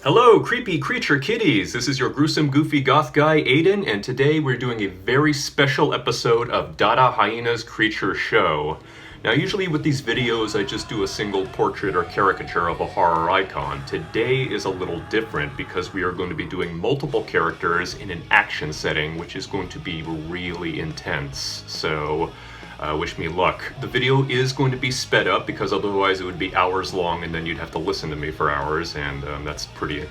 Hello, creepy creature kitties! This is your gruesome, goofy goth guy, Aiden, and today we're doing a very special episode of Dada, Hyena's Creature Show. Now, usually with these videos, I just do a single portrait or caricature of a horror icon. Today is a little different because we are going to be doing multiple characters in an action setting, which is going to be really intense. So, wish me luck. The video is going to be sped up because otherwise it would be hours long and then you'd have to listen to me for hours, and that's pretty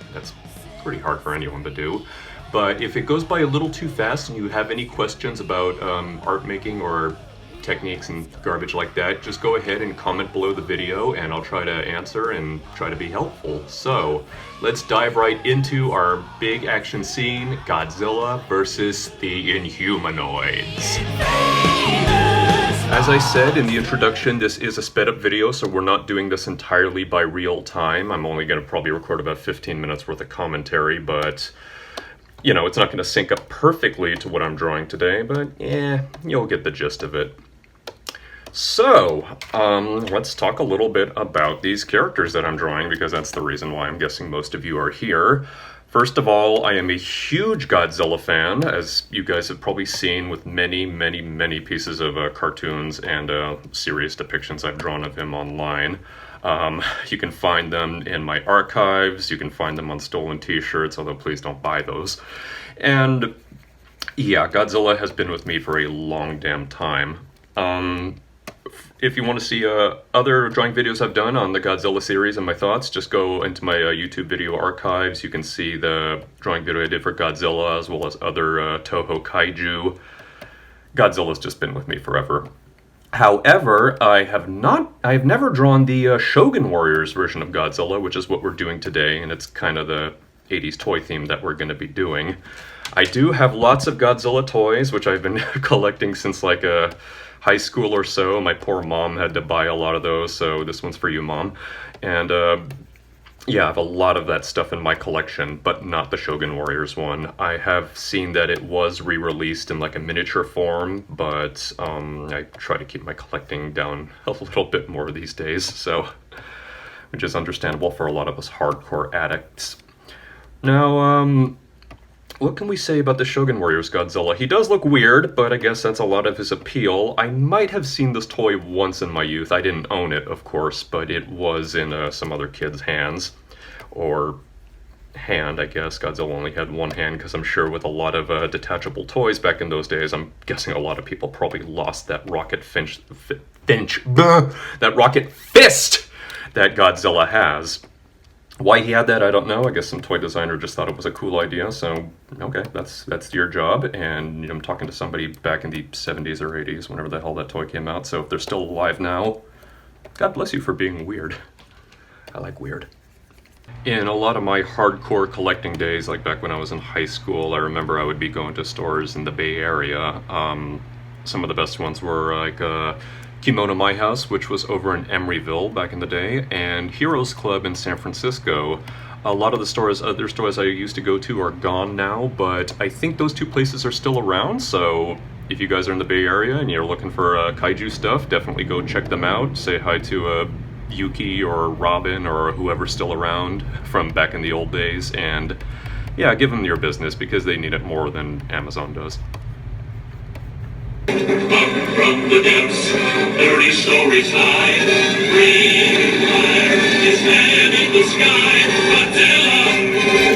hard for anyone to do. But if it goes by a little too fast and you have any questions about art making or techniques and garbage like that, just go ahead and comment below the video and I'll try to answer and try to be helpful. So let's dive right into our big action scene, Godzilla versus the Inhumanoids. As I said in the introduction, this is a sped up video, so we're not doing this entirely by real time. I'm only going to probably record about 15 minutes worth of commentary, but you know, it's not going to sync up perfectly to what I'm drawing today, but you'll get the gist of it. So, let's talk a little bit about these characters that I'm drawing, because that's the reason why I'm guessing most of you are here. First of all, I am a huge Godzilla fan, as you guys have probably seen with many pieces of cartoons and serious depictions I've drawn of him online. You can find them in my archives, you can find them on stolen t-shirts, although please don't buy those. And yeah, Godzilla has been with me for a long damn time. If you want to see other drawing videos I've done on the Godzilla series and my thoughts, just go into my YouTube video archives. You can see the drawing video I did for Godzilla, as well as other Toho kaiju. Godzilla's just been with me forever. However, I have never drawn the Shogun Warriors version of Godzilla, which is what we're doing today, and it's kind of the 80s toy theme that we're going to be doing. I do have lots of Godzilla toys, which I've been collecting since like high school or so. My poor mom had to buy a lot of those, so this one's for you, Mom. And yeah, I have a lot of that stuff in my collection, but not the Shogun Warriors one. I have seen that it was re-released in like a miniature form, but I try to keep my collecting down a little bit more these days, so which is understandable for a lot of us hardcore addicts. Now, what can we say about the Shogun Warriors Godzilla? He does look weird, but I guess that's a lot of his appeal. I might have seen this toy once in my youth. I didn't own it, of course, but it was in some other kid's hands. Or hand, I guess. Godzilla only had one hand, because I'm sure with a lot of detachable toys back in those days, I'm guessing a lot of people probably lost that rocket that rocket fist that Godzilla has. Why he had that, I don't know. I guess some toy designer just thought it was a cool idea, so okay, that's your job. And you know, I'm talking to somebody back in the 70s or 80s, whenever the hell that toy came out, so if they're still alive now, God bless you for being weird. I like weird. In a lot of my hardcore collecting days, like back when I was in high school, I remember I would be going to stores in the Bay Area. Some of the best ones were like Kimono My House, which was over in Emeryville back in the day, and Heroes Club in San Francisco. A lot of the other stores I used to go to are gone now, but I think those two places are still around, so if you guys are in the Bay Area and you're looking for kaiju stuff, definitely go check them out. Say hi to Yuki or Robin or whoever's still around from back in the old days, and yeah, give them your business because they need it more than Amazon does. Up from the depths, 30 stories high, breathing fire, his man in the sky. Godzilla,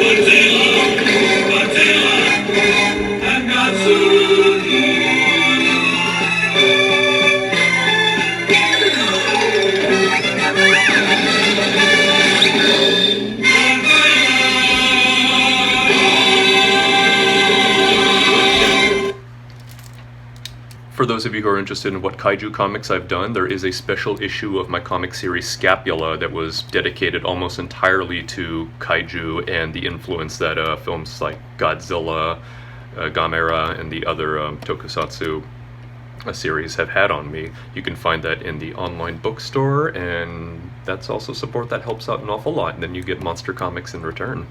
Godzilla, Godzilla, and Godzilla. For those of you who are interested in what kaiju comics I've done, there is a special issue of my comic series Scapula that was dedicated almost entirely to kaiju and the influence that films like Godzilla, Gamera, and the other tokusatsu series have had on me. You can find that in the online bookstore, and that's also support that helps out an awful lot, and then you get monster comics in return.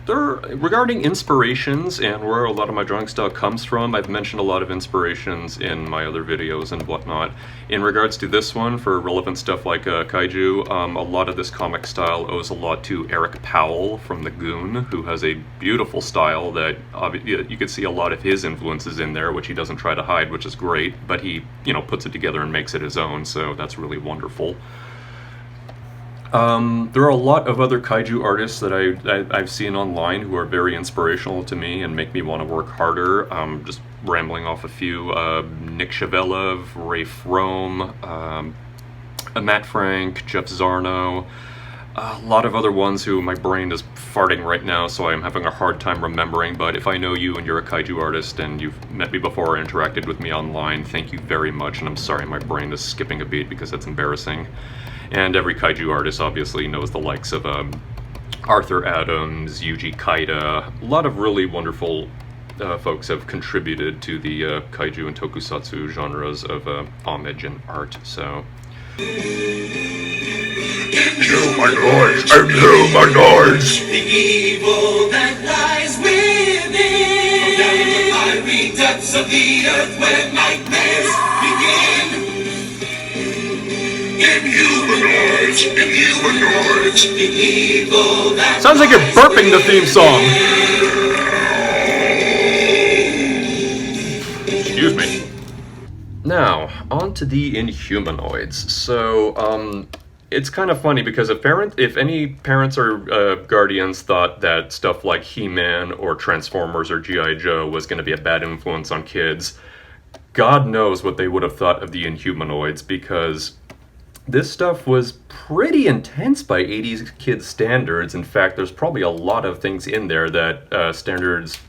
Regarding inspirations and where a lot of my drawing style comes from, I've mentioned a lot of inspirations in my other videos and whatnot. In regards to this one, for relevant stuff like kaiju, a lot of this comic style owes a lot to Eric Powell from The Goon, who has a beautiful style that you could see a lot of his influences in there, which he doesn't try to hide, which is great, but he, puts it together and makes it his own, so that's really wonderful. There are a lot of other kaiju artists that I've seen online who are very inspirational to me and make me want to work harder. Just rambling off a few, Nick Chavelov, Ray Frome, Matt Frank, Jeff Zarno, a lot of other ones who my brain is farting right now, so I'm having a hard time remembering, but if I know you and you're a kaiju artist and you've met me before or interacted with me online, thank you very much, and I'm sorry my brain is skipping a beat because that's embarrassing. And every kaiju artist obviously knows the likes of Arthur Adams, Yuji Kaida. A lot of really wonderful folks have contributed to the kaiju and tokusatsu genres of homage and art, so... Inhumanoids! Inhumanoids! The evil that lies within! Down in the fiery depths of the earth where nightmares begin! Inhumanoids! Inhumanoids! The evil that sounds like you're burping the theme song! Excuse me. Now, on to the Inhumanoids. So, it's kind of funny because if any parents or guardians thought that stuff like He-Man or Transformers or G.I. Joe was going to be a bad influence on kids, God knows what they would have thought of the Inhumanoids, because this stuff was pretty intense by 80s kids' standards. In fact, there's probably a lot of things in there that standards,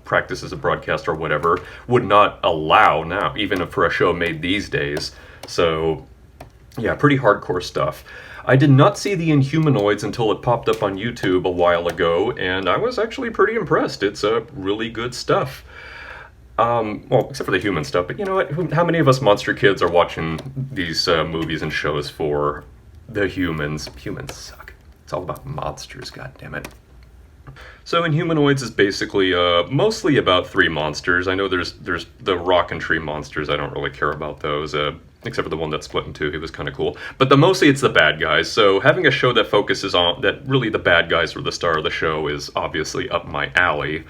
practice as a broadcaster or whatever, would not allow now, even for a show made these days. So, yeah, pretty hardcore stuff. I did not see the Inhumanoids until it popped up on YouTube a while ago, and I was actually pretty impressed. It's really good stuff. Well, except for the human stuff, but you know what? How many of us monster kids are watching these movies and shows for the humans? Humans suck. It's all about monsters, goddammit. So Inhumanoids is basically mostly about three monsters. I know there's the rock and tree monsters. I don't really care about those, except for the one that split in two. He was kind of cool. But mostly it's the bad guys. So having a show that focuses on that, really the bad guys are the star of the show, is obviously up my alley.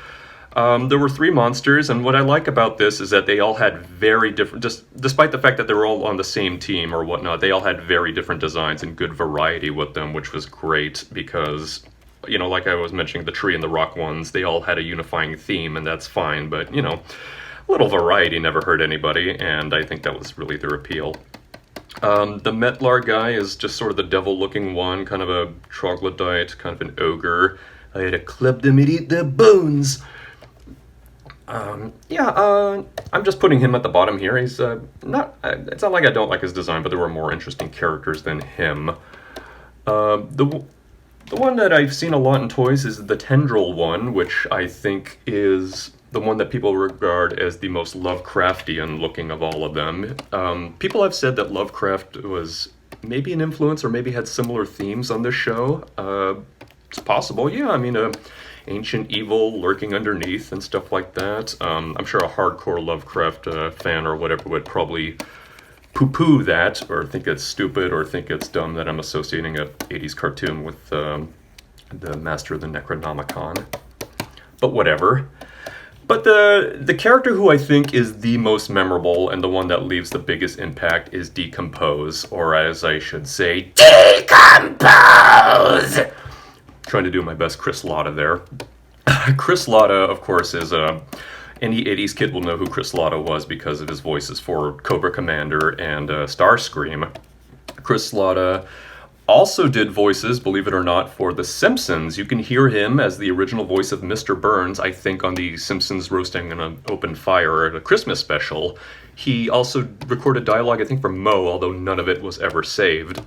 There were three monsters, and what I like about this is that they all had very different, despite the fact that they were all on the same team or whatnot, they all had very different designs and good variety with them, which was great because, like I was mentioning, the tree and the rock ones, they all had a unifying theme, and that's fine, but, a little variety never hurt anybody, and I think that was really their appeal. The Metlar guy is just sort of the devil-looking one, kind of a troglodyte, kind of an ogre. I had to club them and eat their bones. I'm just putting him at the bottom here. He's not, it's not like I don't like his design, but there were more interesting characters than him. The one that I've seen a lot in toys is the Tendril one, which I think is the one that people regard as the most Lovecraftian looking of all of them. People have said that Lovecraft was maybe an influence or maybe had similar themes on this show. It's possible, yeah, I mean, ancient evil lurking underneath and stuff like that. I'm sure a hardcore Lovecraft fan or whatever would probably poo-poo that, or think it's stupid, or think it's dumb that I'm associating a 80s cartoon with the Master of the Necronomicon. But whatever. But the character who I think is the most memorable and the one that leaves the biggest impact is Decompose, or as I should say, Decompose! Trying to do my best Chris Latta there. Chris Latta, of course, is any 80s kid will know who Chris Latta was because of his voices for Cobra Commander and Starscream. Chris Latta also did voices, believe it or not, for The Simpsons. You can hear him as the original voice of Mr. Burns, I think, on The Simpsons Roasting on an Open Fire at a Christmas special. He also recorded dialogue, I think, for Moe, although none of it was ever saved.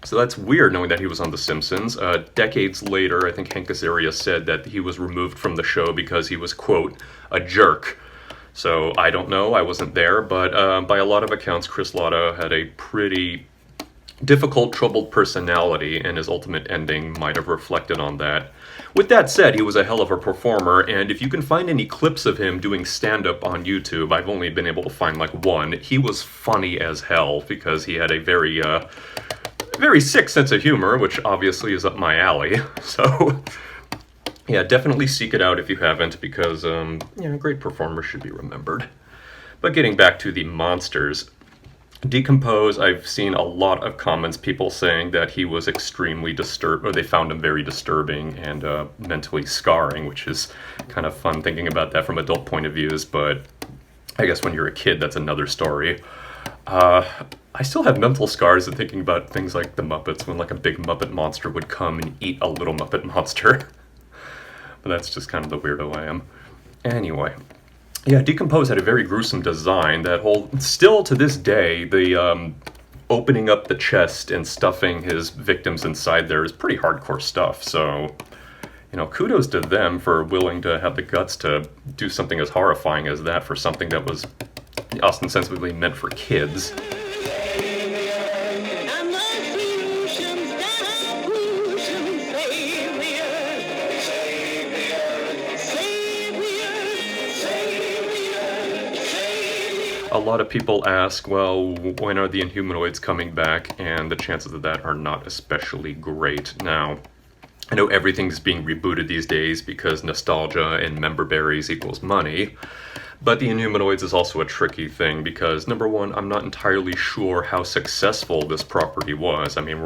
So that's weird, knowing that he was on The Simpsons. Decades later, I think Hank Azaria said that he was removed from the show because he was, quote, a jerk. So I don't know, I wasn't there, but by a lot of accounts, Chris Latta had a pretty difficult, troubled personality, and his ultimate ending might have reflected on that. With that said, he was a hell of a performer, and if you can find any clips of him doing stand-up on YouTube, I've only been able to find like one, he was funny as hell because he had a very, very sick sense of humor, which obviously is up my alley. So, yeah, definitely seek it out if you haven't, because, great performers should be remembered. But getting back to the monsters, Decompose, I've seen a lot of comments, people saying that he was extremely disturbed, or they found him very disturbing and mentally scarring, which is kind of fun thinking about that from adult point of views, but I guess when you're a kid, that's another story. I still have mental scars of thinking about things like the Muppets, when like a big Muppet monster would come and eat a little Muppet monster. But that's just kind of the weirdo I am. Anyway. Yeah, Decompose had a very gruesome design. That whole, still to this day, the opening up the chest and stuffing his victims inside there is pretty hardcore stuff. So, kudos to them for willing to have the guts to do something as horrifying as that for something that was ostensibly meant for kids. A lot of people ask, well, when are the Inhumanoids coming back? And the chances of that are not especially great. Now, I know everything's being rebooted these days because nostalgia and member berries equals money. But the Inhumanoids is also a tricky thing because, number one, I'm not entirely sure how successful this property was. I mean,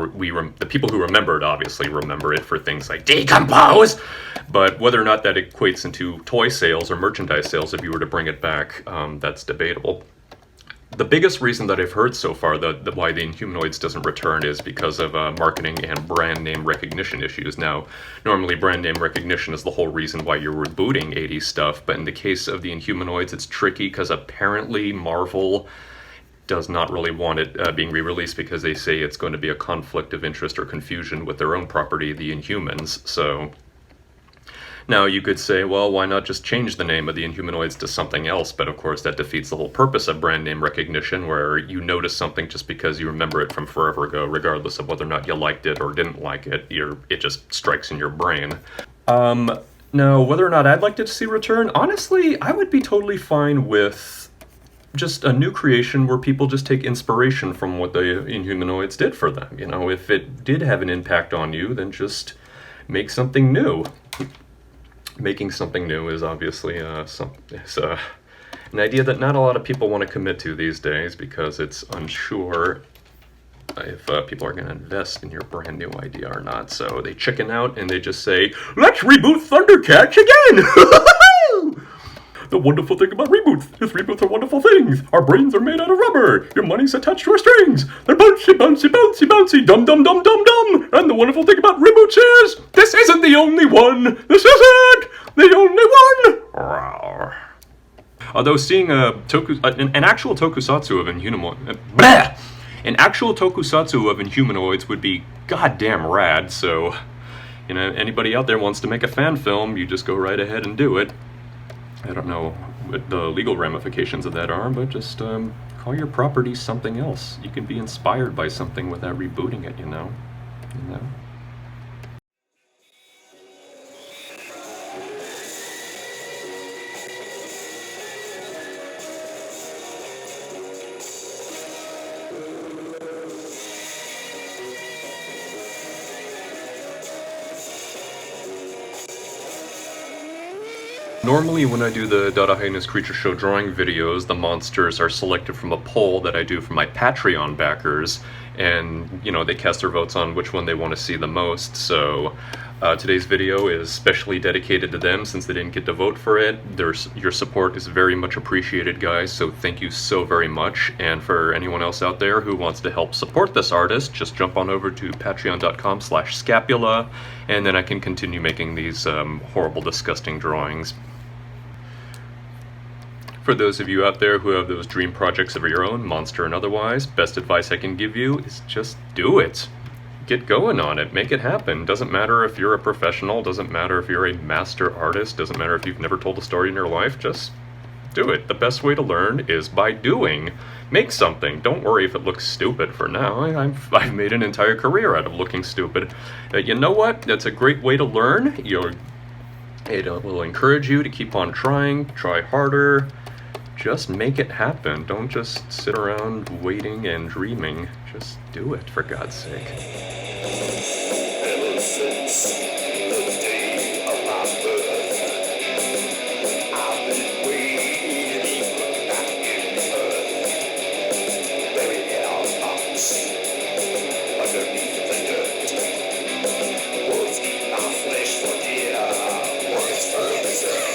the people who remember it obviously remember it for things like Decompose! But whether or not that equates into toy sales or merchandise sales if you were to bring it back, that's debatable. The biggest reason that I've heard so far that why the Inhumanoids doesn't return is because of marketing and brand name recognition issues. Now, normally brand name recognition is the whole reason why you're rebooting 80s stuff, but in the case of the Inhumanoids, it's tricky because apparently Marvel does not really want it being re-released because they say it's going to be a conflict of interest or confusion with their own property, the Inhumans. So now you could say, well, why not just change the name of the Inhumanoids to something else? But of course that defeats the whole purpose of brand name recognition, where you notice something just because you remember it from forever ago, regardless of whether or not you liked it or didn't like it. It just strikes in your brain. Now, whether or not I'd like to see return, honestly, I would be totally fine with just a new creation where people just take inspiration from what the Inhumanoids did for them. If it did have an impact on you, then just make something new. Making something new is obviously an idea that not a lot of people want to commit to these days because it's unsure if people are going to invest in your brand new idea or not. So they chicken out and they just say, let's reboot Thundercats again! The wonderful thing about reboots is reboots are wonderful things. Our brains are made out of rubber. Your money's attached to our strings. They're bouncy, bouncy, bouncy, bouncy, dum, dum, dum, dum, dum. And the wonderful thing about reboots is, this isn't the only one. This isn't the only one. Although seeing an actual tokusatsu of Inhumanoids would be goddamn rad. So, anybody out there wants to make a fan film, you just go right ahead and do it. I don't know what the legal ramifications of that are, but just call your property something else. You can be inspired by something without rebooting it, you know? Normally when I do the Dada Hyena's Creature Show drawing videos, the monsters are selected from a poll that I do for my Patreon backers, and, they cast their votes on which one they want to see the most, so today's video is specially dedicated to them since they didn't get to vote for it. Your support is very much appreciated, guys, so thank you so very much, and for anyone else out there who wants to help support this artist, just jump on over to patreon.com/scapula, and then I can continue making these horrible, disgusting drawings. For those of you out there who have those dream projects of your own, monster and otherwise, best advice I can give you is just do it. Get going on it, make it happen. Doesn't matter if you're a professional, doesn't matter if you're a master artist, doesn't matter if you've never told a story in your life, just do it. The best way to learn is by doing. Make something. Don't worry if it looks stupid for now. I've made an entire career out of looking stupid. You know what? That's a great way to learn. It will encourage you to keep on trying, try harder. Just make it happen. Don't just sit around waiting and dreaming. Just do it, for God's sake. Ever since the day of my birth, I've been waiting back in earth, buried in our hearts, underneath the dirt. Wolves eat our flesh for dear, words for dessert.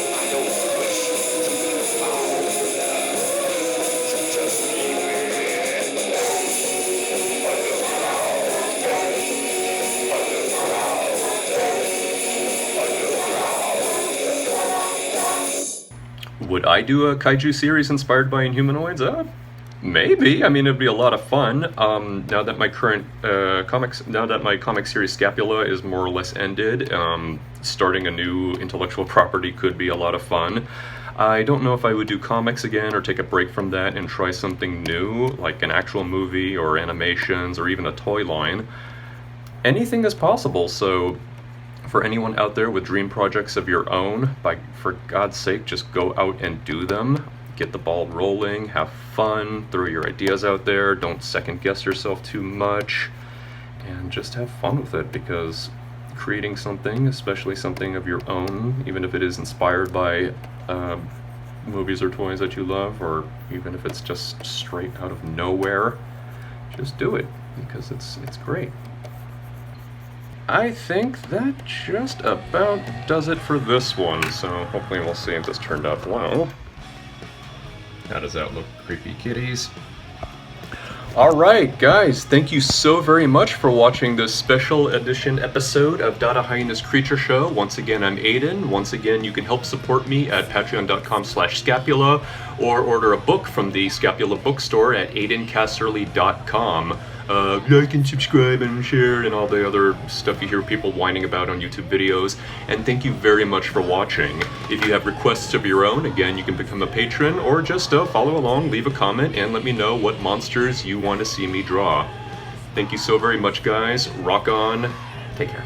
I don't wish to foul, just leave it. Would I do a kaiju series inspired by Inhumanoids? Maybe. I mean, it'd be a lot of fun. Now that my current comic series Scapula is more or less ended, starting a new intellectual property could be a lot of fun. I don't know if I would do comics again or take a break from that and try something new, like an actual movie or animations or even a toy line. Anything is possible, so for anyone out there with dream projects of your own, for God's sake, just go out and do them. Get the ball rolling, have fun, throw your ideas out there, don't second guess yourself too much, and just have fun with it, because creating something, especially something of your own, even if it is inspired by movies or toys that you love, or even if it's just straight out of nowhere, just do it, because it's great. I think that just about does it for this one, so hopefully we'll see if this turned out well. How does that look, creepy kitties? Alright guys, thank you so very much for watching this special edition episode of Dada Hyena's Creature Show. Once again, I'm Aiden. Once again, you can help support me at patreon.com/scapula or order a book from the Scapula bookstore at aidencasserly.com. Like and subscribe and share and all the other stuff you hear people whining about on YouTube videos. And thank you very much for watching. If you have requests of your own, again, you can become a patron or just follow along, leave a comment, and let me know what monsters you want to see me draw. Thank you so very much, guys. Rock on. Take care.